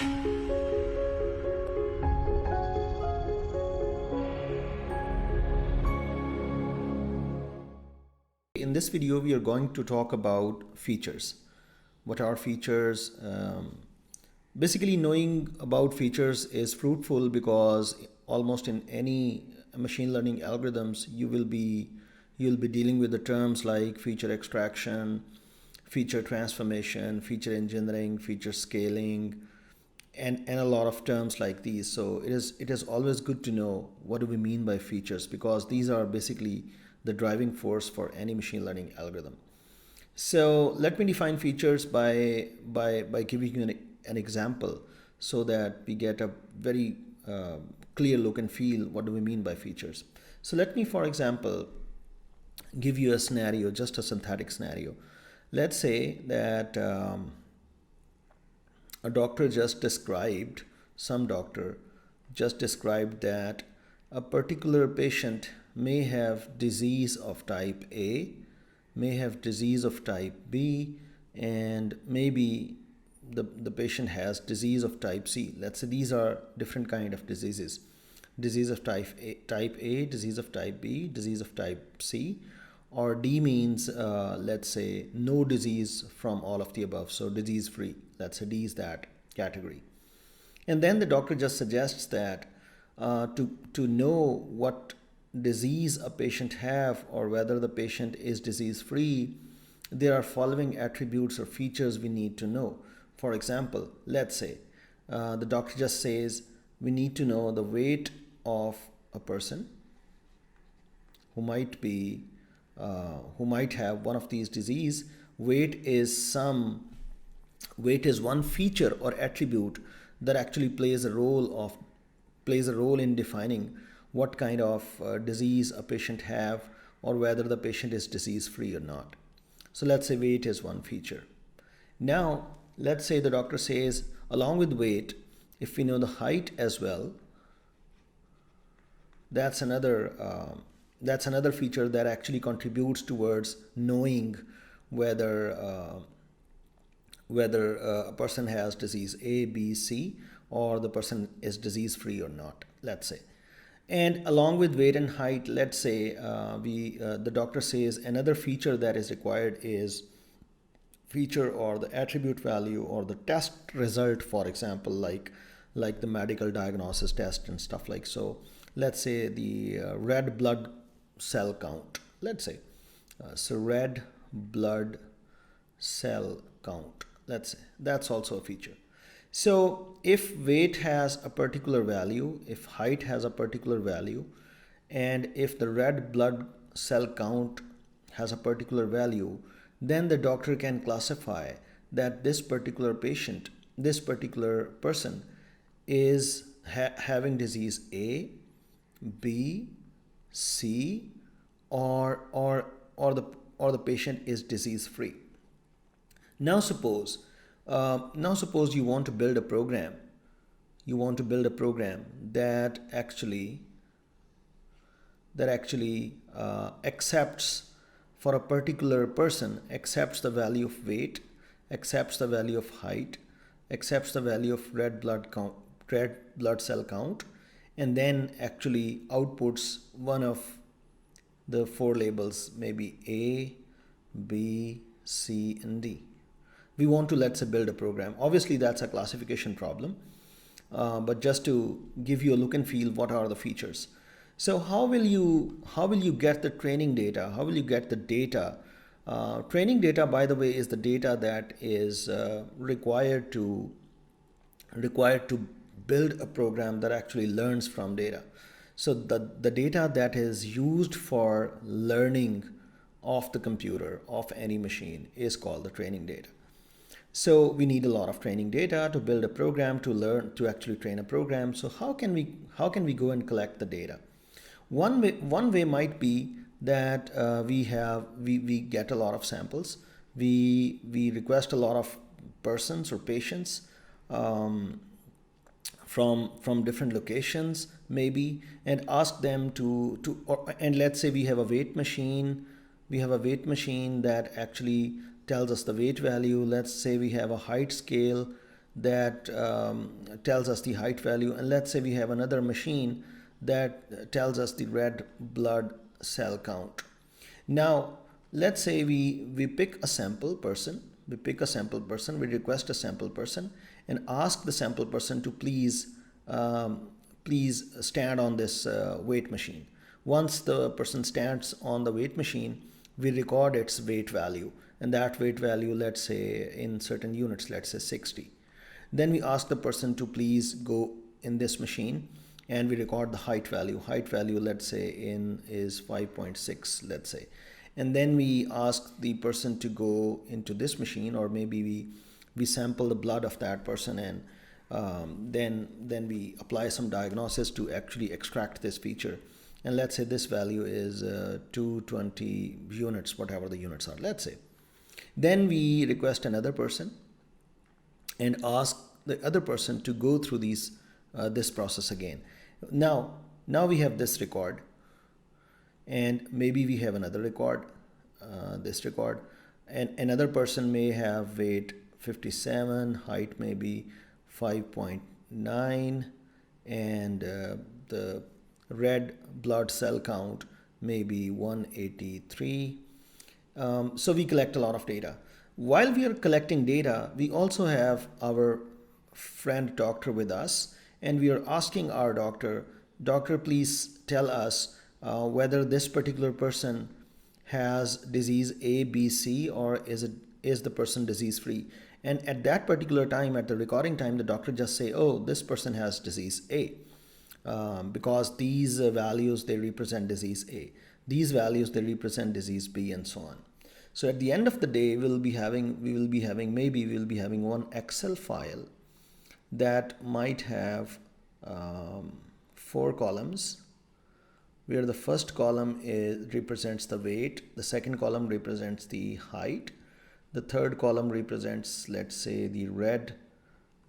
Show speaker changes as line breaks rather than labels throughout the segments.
In this video, we are going to talk about features. What are features? Basically, knowing about features is fruitful because almost in any machine learning algorithms, you'll be dealing with the terms like feature extraction, feature transformation, feature engineering, feature scaling, and a lot of terms like these. So it is always good to know what do we mean by features, because these are basically the driving force for any machine learning algorithm. So let me define features by giving you an example so that we get a very clear look and feel what do we mean by features. So let me, for example, give you a scenario, just a synthetic scenario. Let's say that a doctor just described, some doctor just described that a particular patient may have disease of type A, may have disease of type B, and maybe the patient has disease of type C. Let's say these are different kind of diseases. Disease of type A, disease of type B, disease of type C, or D means let's say no disease from all of the above, so disease free. Let's say D is that category. And then the doctor just suggests that to know what disease a patient have or whether the patient is disease free, there are following attributes or features we need to know. For example, let's say the doctor just says we need to know the weight of a person who might have one of these disease. Weight is one feature or attribute that actually plays a role in defining what kind of disease a patient have or whether the patient is disease free or not. So let's say weight is one feature. Now let's say the doctor says along with weight, if we know the height as well, that's another feature that actually contributes towards knowing whether a person has disease A, B, C, or the person is disease free or not, let's say. And along with weight and height, let's say the doctor says another feature that is required is feature or the attribute value or the test result, for example, like the medical diagnosis test and stuff like so. Let's say the red blood cell count, let's say. So red blood cell count, let's say, that's also a feature. So if weight has a particular value, if height has a particular value, and if the red blood cell count has a particular value, then the doctor can classify that this particular patient, this particular person is having disease A, B, C, or the patient is disease free. Now suppose you want to build a program. You want to build a program that actually accepts for a particular person, accepts the value of weight, accepts the value of height, accepts the value of red blood cell count, and then actually outputs one of the four labels, maybe A, B, C, and D. We want to, let's say, build a program. Obviously, that's a classification problem, but just to give you a look and feel, what are the features? So how will you get the training data? How will you get the data? Training data, by the way, is the data that is required to build a program that actually learns from data. So the data that is used for learning of the computer, of any machine, is called the training data. So we need a lot of training data to build a program, to actually train a program. So how can we go and collect the data? One way might be that we get a lot of samples. We request a lot of persons or patients from different locations maybe, and ask them and let's say we have a weight machine. We have a weight machine that actually tells us the weight value. Let's say we have a height scale that tells us the height value, and let's say we have another machine that tells us the red blood cell count. Now, let's say we pick a sample person, we request a sample person and ask the sample person to please stand on this weight machine. Once the person stands on the weight machine, we record its weight value, and that weight value, let's say in certain units, let's say 60. Then we ask the person to please go in this machine, and we record the height value. Height value, let's say is 5.6, let's say. And then we ask the person to go into this machine, or maybe we sample the blood of that person, and then we apply some diagnosis to actually extract this feature. And let's say this value is 220 units, whatever the units are, let's say. Then we request another person and ask the other person to go through this process again. Now we have this record, and maybe we have another record, this record, and another person may have weight 57, height maybe 5.9, and the red blood cell count maybe 183. So we collect a lot of data. While we are collecting data, we also have our friend doctor with us, and we are asking our doctor, please tell us whether this particular person has disease A, B, C, or is the person disease free. And at that particular time, at the recording time, the doctor just say, oh, this person has disease A, because these values, they represent disease A. These values, they represent disease B, and so on. So at the end of the day, we will be having one Excel file that might have 4 columns, where the first column represents the weight, the second column represents the height, the third column represents, let's say, the red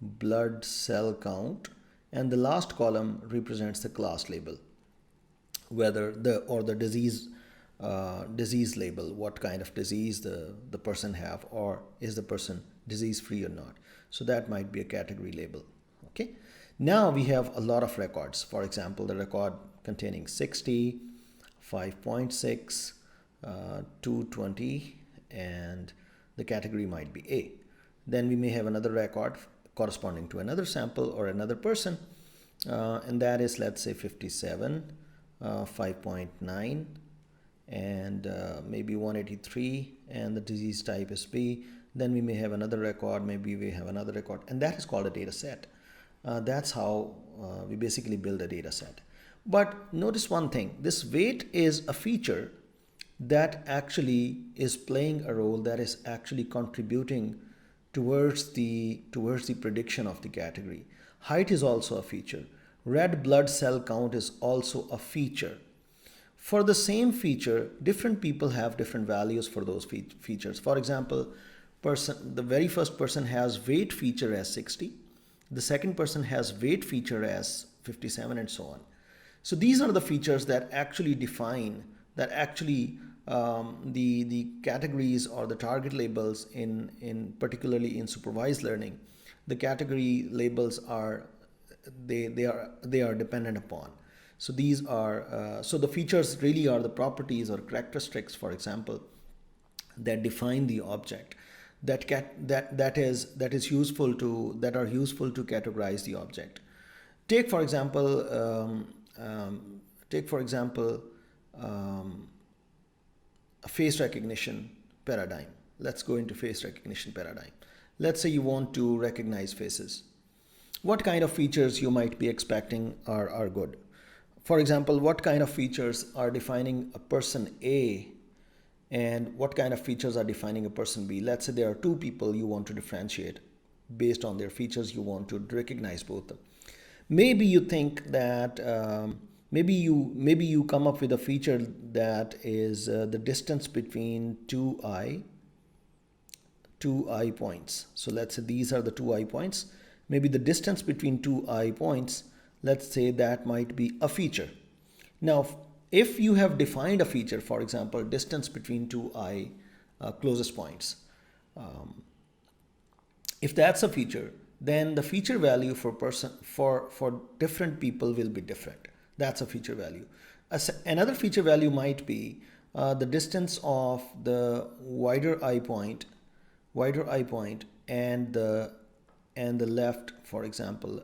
blood cell count, and the last column represents the class label, whether the disease label, what kind of disease the person have, or is the person disease free or not. So that might be a category label. Okay. Now we have a lot of records. For example, the record containing 60, 5.6, 220, and the category might be A. Then we may have another record corresponding to another sample or another person, and that is, let's say, 57, 5.9, and maybe 183, and the disease type is B. Then we may have another record, maybe we have another record, and that is called a data set. That's how we basically build a data set. But notice one thing, this weight is a feature that actually is playing a role, that is actually contributing towards the prediction of the category. Height is also a feature. Red blood cell count is also a feature. For the same feature, different people have different values for those features. For example, the very first person has weight feature as 60. The second person has weight feature as 57, and so on. So these are the features that actually define, that actually the categories or the target labels in particularly in supervised learning, the category labels are they are dependent upon. So these are so the features really are the properties or characteristics, for example, that define the object, that are useful to categorize the object. Take for example a face recognition paradigm. Let's go into face recognition paradigm. Let's say you want to recognize faces. What kind of features you might be expecting are good? For example, what kind of features are defining a person A, and what kind of features are defining a person B? Let's say there are two people you want to differentiate. Based on their features, you want to recognize both of them. Maybe you think that maybe you come up with a feature that is the distance between two eye points. So let's say these are the two eye points. Maybe the distance between two eye points, let's say that might be a feature. Now, if you have defined a feature, for example, distance between two eye closest points, if that's a feature, then the feature value for different people will be different. That's a feature value. Another feature value might be the distance of the wider eye point and the left, for example,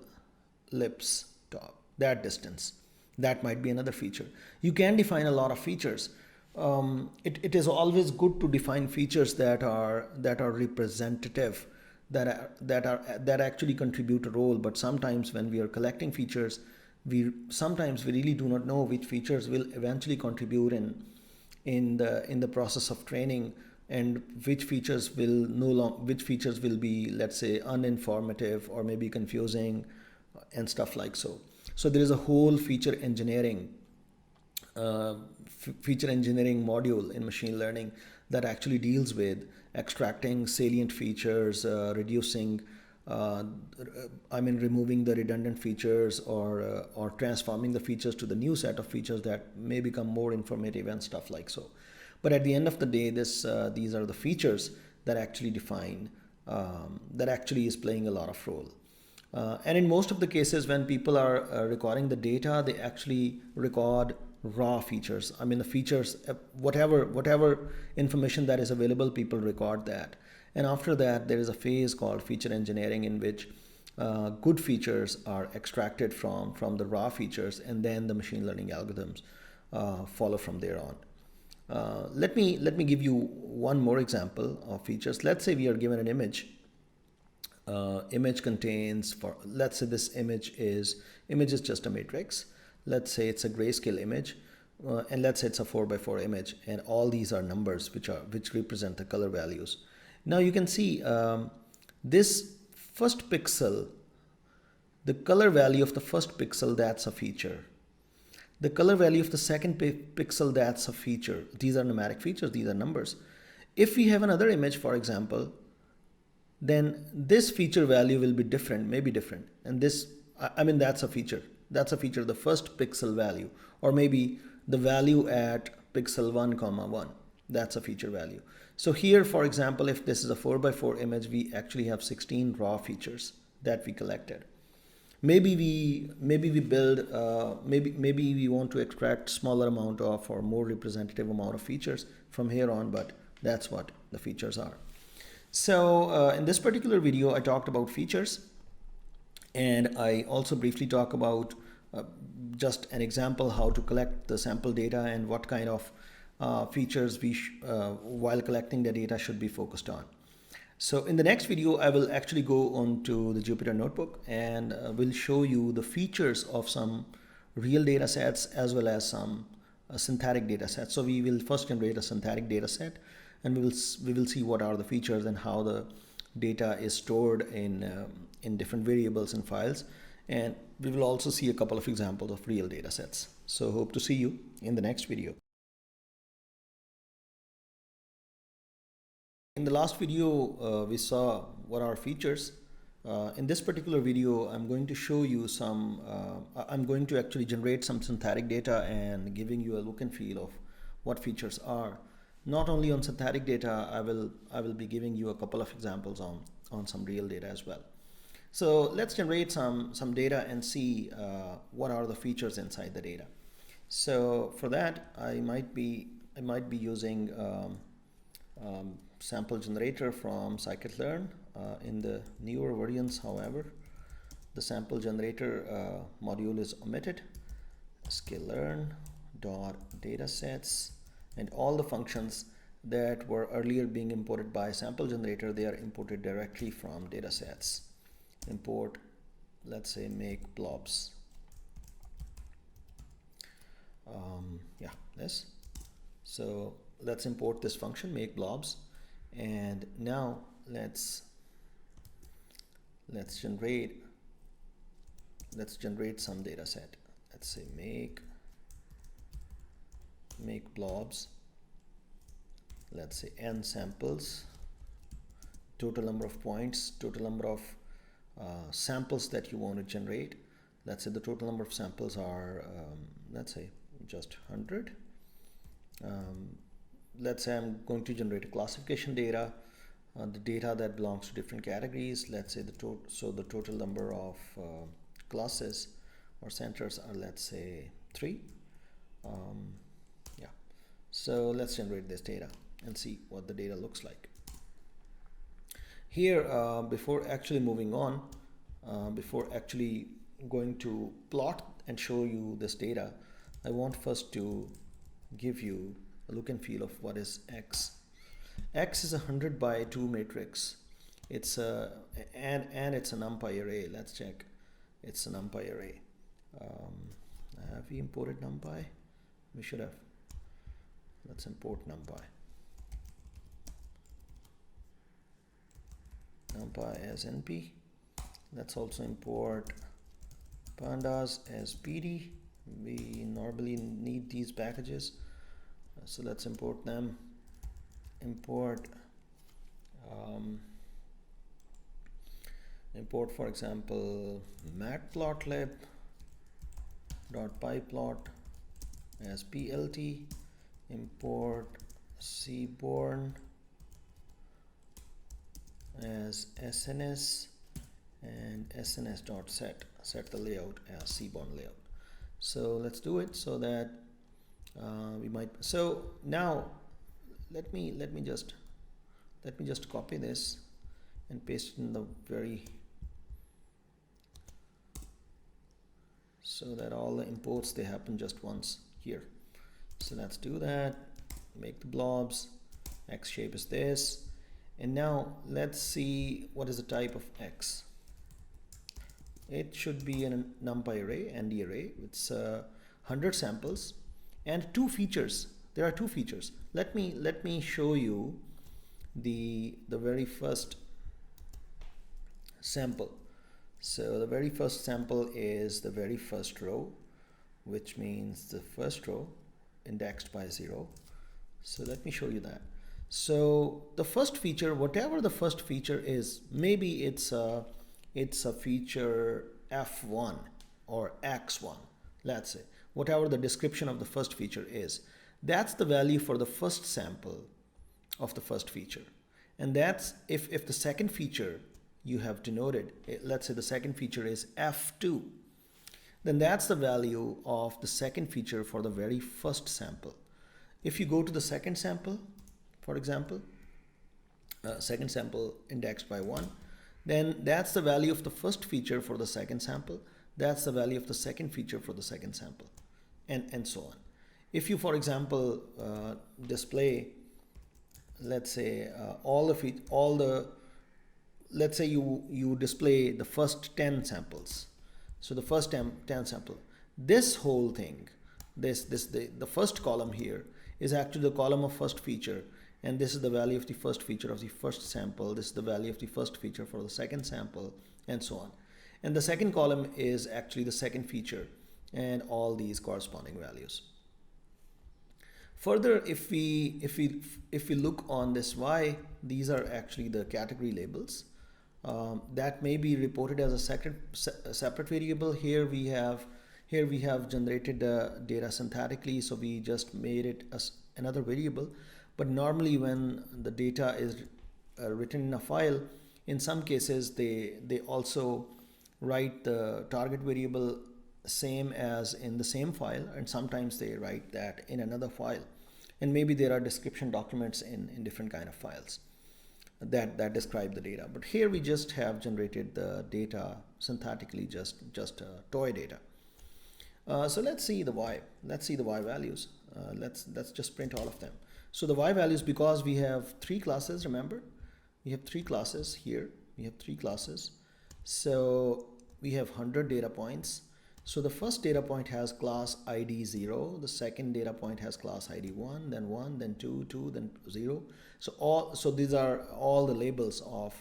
lips top, that distance. That might be another feature. You can define a lot of features. It is always good to define features that are representative, that actually contribute a role. But sometimes when we are collecting features, we really do not know which features will eventually contribute in the process of training, and which features will be, let's say, uninformative or maybe confusing and stuff like so. So there is a whole feature engineering module in machine learning that actually deals with extracting salient features, removing the redundant features, or transforming the features to the new set of features that may become more informative and stuff like so. But at the end of the day, these are the features that actually define, that actually is playing a lot of role. And in most of the cases, when people are recording the data, they actually record raw features. I mean, the features, whatever information that is available, people record that. And after that, there is a phase called feature engineering, in which good features are extracted from the raw features, and then the machine learning algorithms follow from there on. Let me give you one more example of features. Let's say we are given an image. Image contains, let's say this image is just a matrix. Let's say it's a grayscale image, and let's say it's a 4x4 image, and all these are numbers which represent the color values. Now you can see this first pixel, the color value of the first pixel, that's a feature. The color value of the second pixel, that's a feature. These are numeric features, these are numbers. If we have another image, for example, then this feature value will be different, maybe different. And this, that's a feature. That's a feature, the first pixel value, or maybe the value at pixel 1,1. That's a feature value. So here, for example, if this is a 4x4 image, we actually have 16 raw features that we collected. Maybe we want to extract smaller amount of or more representative amount of features from here on, but that's what the features are. So in this particular video, I talked about features, and I also briefly talk about just an example how to collect the sample data and what kind of features while collecting the data should be focused on. So in the next video, I will actually go on to the Jupyter Notebook, and will show you the features of some real data sets as well as some synthetic data sets. So we will first generate a synthetic data set, and we will see what are the features and how the data is stored in different variables and files. And we will also see a couple of examples of real data sets. So hope to see you in the next video. In the last video, we saw what are features. In this particular video, I'm going to show you some, I'm going to actually generate some synthetic data and giving you a look and feel of what features are. Not only on synthetic data, I will be giving you a couple of examples on some real data as well. So let's generate some data and see what are the features inside the data. So for that, I might be using sample generator from Scikit-learn. In the newer versions, however, the sample generator module is omitted. Scikit-learn datasets, and all the functions that were earlier being imported by sample generator, they are imported directly from datasets. Import, let's say, make blobs. This. So let's import this function, make blobs, and now let's generate some data set. Let's say make blobs. Let's say n samples, total number of points, total number of samples that you want to generate. Let's say the total number of samples are let's say just 100. Let's say I'm going to generate a classification data. the data that belongs to different categories. Let's say the total number of classes or centers are, let's say, 3. Yeah. So let's generate this data and see what the data looks like. Here, before actually moving on, before actually going to plot and show you this data, I want first to give you a look and feel of what is X. X is a 100 by 2 matrix. It's a and it's a NumPy array. Let's check. It's a NumPy array. Have we imported NumPy? We should have. Let's import NumPy. NumPy as NP. Let's also import pandas as PD. We normally need these packages, so let's import them. Import for example matplotlib.pyplot as plt. Import Seaborn as SNS and sns.set. Set the layout as Seaborn layout. So let's do it so that we might. So now let me just copy this and paste it in the very, so that all the imports, they happen just once here. So let's do that. Make the blobs. X shape is this. And now let's see what is the type of X. It should be a NumPy array, ND array. It's 100 samples and 2 features. There are 2 features. Let me show you the very first sample. So the very first sample is the very first row, which means the first row indexed by 0. So let me show you that. So the first feature, whatever the first feature is, maybe it's a feature F1 or X1, let's say, whatever the description of the first feature is, that's the value for the first sample of the first feature. And that's if the second feature you have denoted, let's say the second feature is F2, then that's the value of the second feature for the very first sample. If you go to the second sample, for example, second sample indexed by 1, then that's the value of the first feature for the second sample. That's the value of the second feature for the second sample, and so on. If you, for example, display, let's say let's say you display the first 10 samples. So the first 10 sample, this whole thing, the first column here is actually the column of first feature, and this is the value of the first feature of the first sample. This is the value of the first feature for the second sample, and so on. And the second column is actually the second feature and all these corresponding values. Further, if we look on this Y, these are actually the category labels that may be reported as a separate variable. Here we have generated the data synthetically, so we just made it as another variable. But normally when the data is written in a file, in some cases they also write the target variable same as in the same file, and sometimes they write that in another file. And maybe there are description documents in different kind of files that describe the data. But here we just have generated the data synthetically, just toy data. So let's see the Y. Let's see the Y values. Let's just print all of them. So the Y values, because we have 3 classes, remember? We have 3 classes here. We have 3 classes. So we have 100 data points. So the first data point has class ID 0. The second data point has class ID 1, then 2, 2, then 0. So these are all the labels of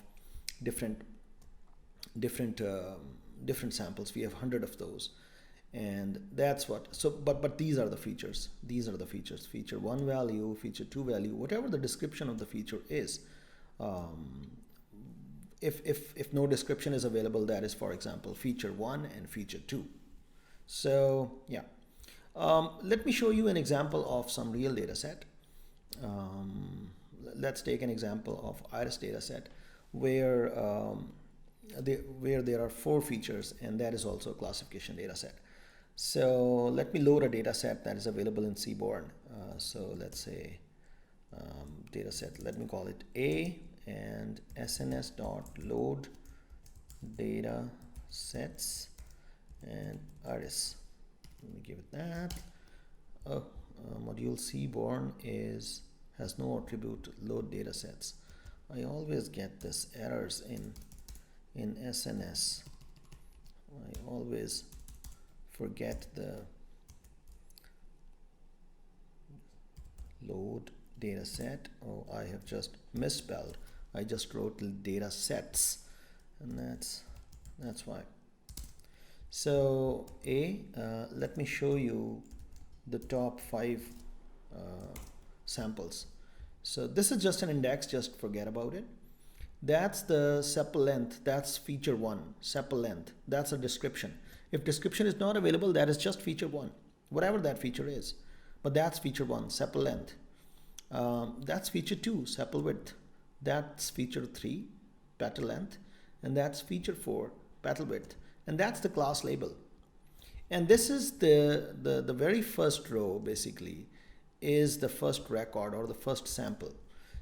different samples. We have 100 of those. And that's what, so but these are the features. These are the features. Feature 1 value, feature 2 value, whatever the description of the feature is. If no description is available, that is, for example, feature 1 and feature 2. So yeah, let me show you an example of some real data set. let's take an example of iris dataset where where there are 4 features, and that is also a classification dataset. So let me load a dataset that is available in Seaborn. So let's say dataset, let me call it A, and sns.load data sets and iris. Let me give it that. Module Seaborn has no attribute load data sets. I always get this errors in SNS. I always forget the load data set. Oh, I have just misspelled. I just wrote data sets, and that's why. So let me show you the top 5 samples. So this is just an index, just forget about it. That's the sepal length, that's feature 1, sepal length, that's a description. If description is not available, that is just feature 1, whatever that feature is. But that's feature 1, sepal length. That's feature 2, sepal width. That's feature 3, petal length. And that's feature 4, petal width. And that's the class label. And this is the very first row, basically, is the first record or the first sample.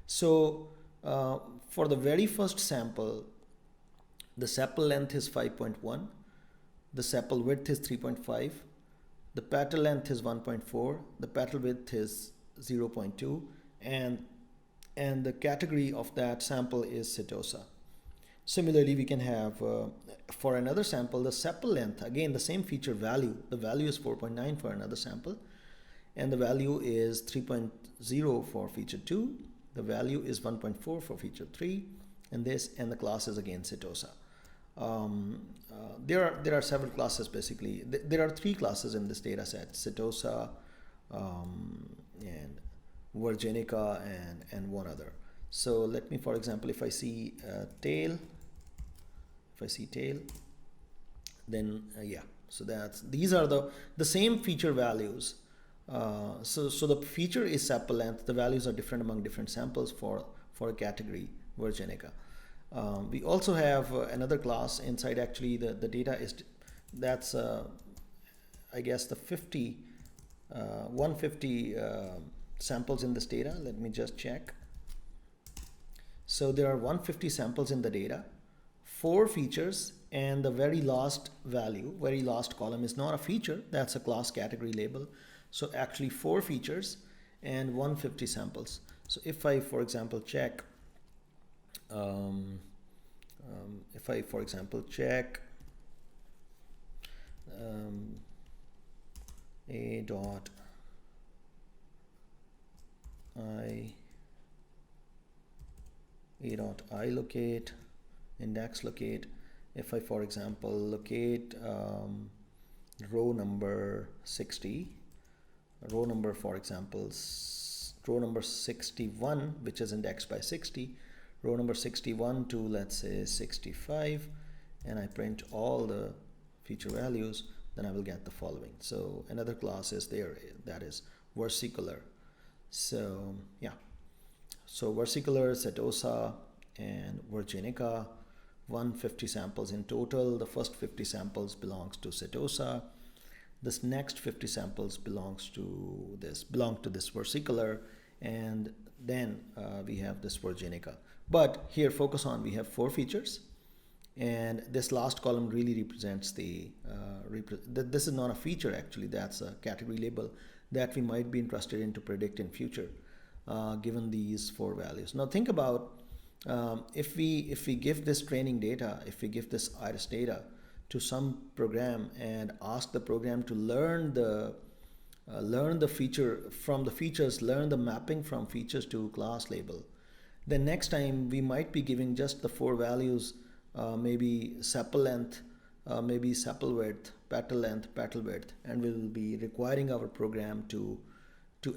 So for the very first sample, the sepal length is 5.1, the sepal width is 3.5, the petal length is 1.4, the petal width is 0.2, and the category of that sample is setosa. Similarly, we can have, for another sample, the sepal length, again, the same feature value. The value is 4.9 for another sample, and the value is 3.0 for feature 2. The value is 1.4 for feature 3, and the class is again setosa. There are several classes, basically. There are 3 classes in this data set, setosa, and virginica, and one other. So let me, for example, if I see tail, then yeah, so these are the same feature values. So the feature is sepal length. The values are different among different samples for a category virginica. We also have another class inside. Actually, the data is that's I guess the 150 samples in this data. Let me just check. So there are 150 samples in the data, 4 features, and the very last value, very last column is not a feature, that's a class category label. So actually 4 features and 150 samples. So if I, for example, check, a dot I locate, index locate. If I, for example, locate row number 60, row number, for example, row number 61, which is indexed by 60, row number 61 to, let's say, 65, and I print all the feature values, then I will get the following. So another class is there, that is versicolor. So yeah, so versicolor, setosa, and virginica, 150 samples in total. The first 50 samples belongs to setosa. This next 50 samples belong to this versicolor, and then we have this virginica. But here, focus on, we have 4 features, and this last column really represents this is not a feature actually, that's a category label that we might be interested in to predict in future, given these 4 values. Now think about if we give this training data, if we give this iris data to some program and ask the program to learn the feature from the features, learn the mapping from features to class label, then next time we might be giving just the 4 values, maybe sepal length, maybe sepal width, petal length, petal width, and we'll be requiring our program to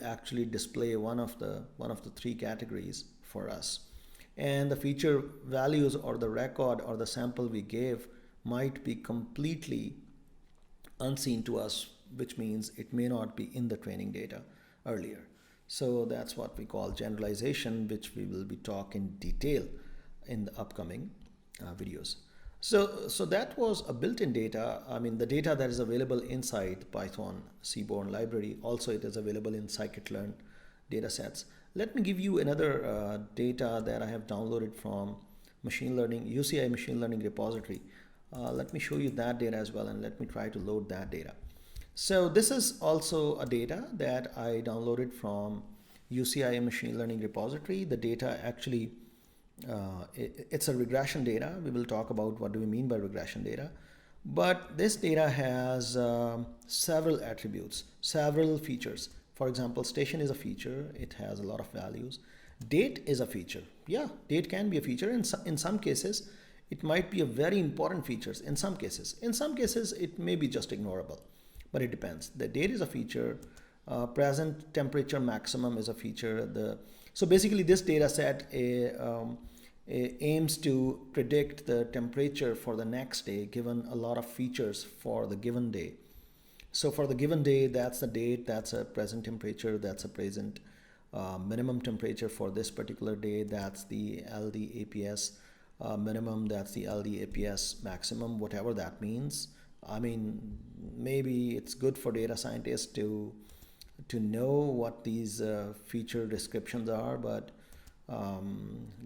actually display one of the 3 categories for us. And the feature values or the record or the sample we gave might be completely unseen to us, which means it may not be in the training data earlier. So that's what we call generalization, which we will be talking in detail in the upcoming videos. So that was a built-in data. I mean, the data that is available inside Python Seaborn library. Also, it is available in Scikit-learn datasets. Let me give you another data that I have downloaded from machine learning, UCI machine learning repository. Let me show you that data as well, and let me try to load that data. So this is also a data that I downloaded from UCI machine learning repository. The data actually, it's a regression data. We will talk about what do we mean by regression data. But this data has several attributes, several features. For example, station is a feature. It has a lot of values. Date is a feature. Yeah, date can be a feature. In some cases, it might be a very important feature. In some cases, it may be just ignorable, but it depends. The date is a feature. Present temperature maximum is a feature. So basically, this data set aims to predict the temperature for the next day, given a lot of features for the given day. So for the given day, that's the date, that's a present temperature, that's a present minimum temperature for this particular day, that's the LDAPS minimum, that's the LDAPS maximum, whatever that means. I mean, maybe it's good for data scientists to know what these feature descriptions are, but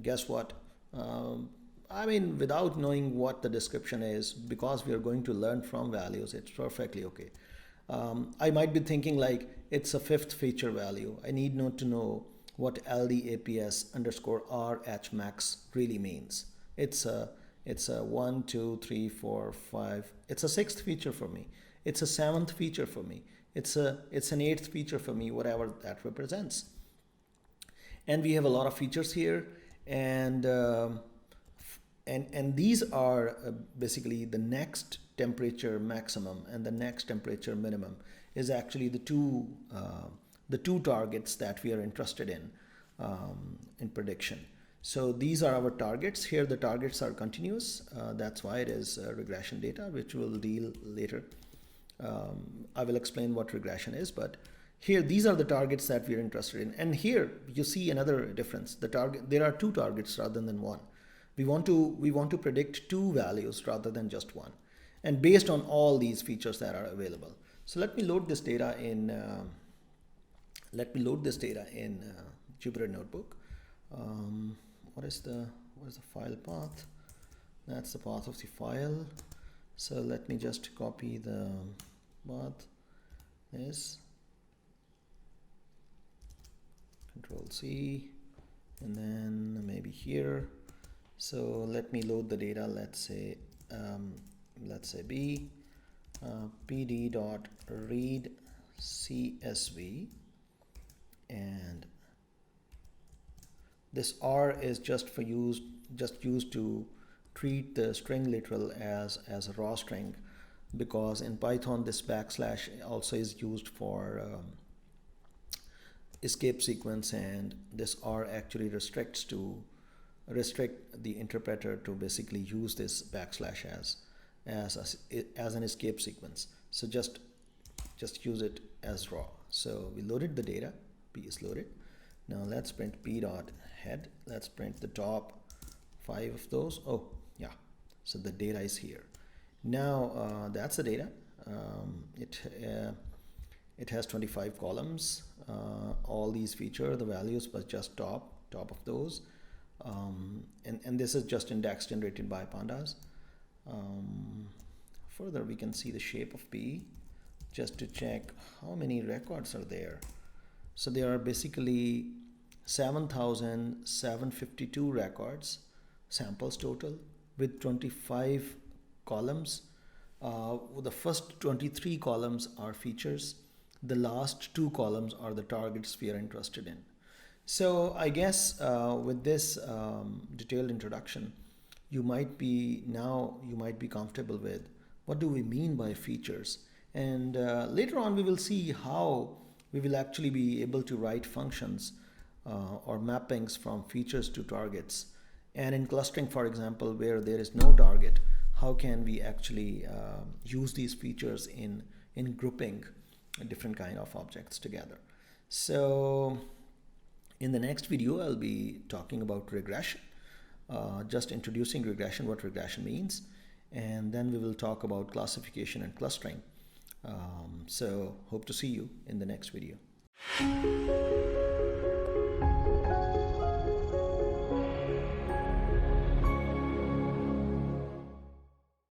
guess what? I mean, without knowing what the description is, because we are going to learn from values, it's perfectly okay. I might be thinking like it's a fifth feature value. I need not to know what LDAPS underscore RH max really means. It's a 1, 2, 3, 4, 5. It's a sixth feature for me. It's a seventh feature for me. It's an eighth feature for me, whatever that represents. And we have a lot of features here, and these are basically the next temperature maximum and the next temperature minimum is actually the two targets that we are interested in prediction. So these are our targets. Here the targets are continuous. That's why it is regression data, which we'll deal later. I will explain what regression is, but here these are the targets that we are interested in. And here you see another difference. There are two targets rather than one. We want to predict two values rather than just one, and based on all these features that are available. So let me load this data in Jupyter Notebook. What is the file path? That's the path of the file. So let me just copy the path. This Control C, and then maybe here. So let me load the data. Let's say b pd.read csv, and this R is just used to treat the string literal as a raw string, because in Python this backslash also is used for escape sequence, and this R actually restrict the interpreter to basically use this backslash as an escape sequence. So just use it as raw. So we loaded the data. P is loaded. Now let's print p.head. Let's print the top 5 of those. Oh yeah, so the data is here. Now that's the data. It has 25 columns. All these feature the values, but just top of those. And this is just index generated by pandas. Further, we can see the shape of P just to check how many records are there. So there are basically 7,752 records, samples total, with 25 columns. The first 23 columns are features. The last 2 columns are the targets we are interested in. So I guess with this detailed introduction, you might be comfortable with what do we mean by features. And later on we will see how we will actually be able to write functions or mappings from features to targets. And in clustering, for example, where there is no target, how can we actually use these features in grouping different kind of objects together. So in the next video, I'll be talking about regression, just introducing regression, what regression means, and then we will talk about classification and clustering. So hope to see you in the next video.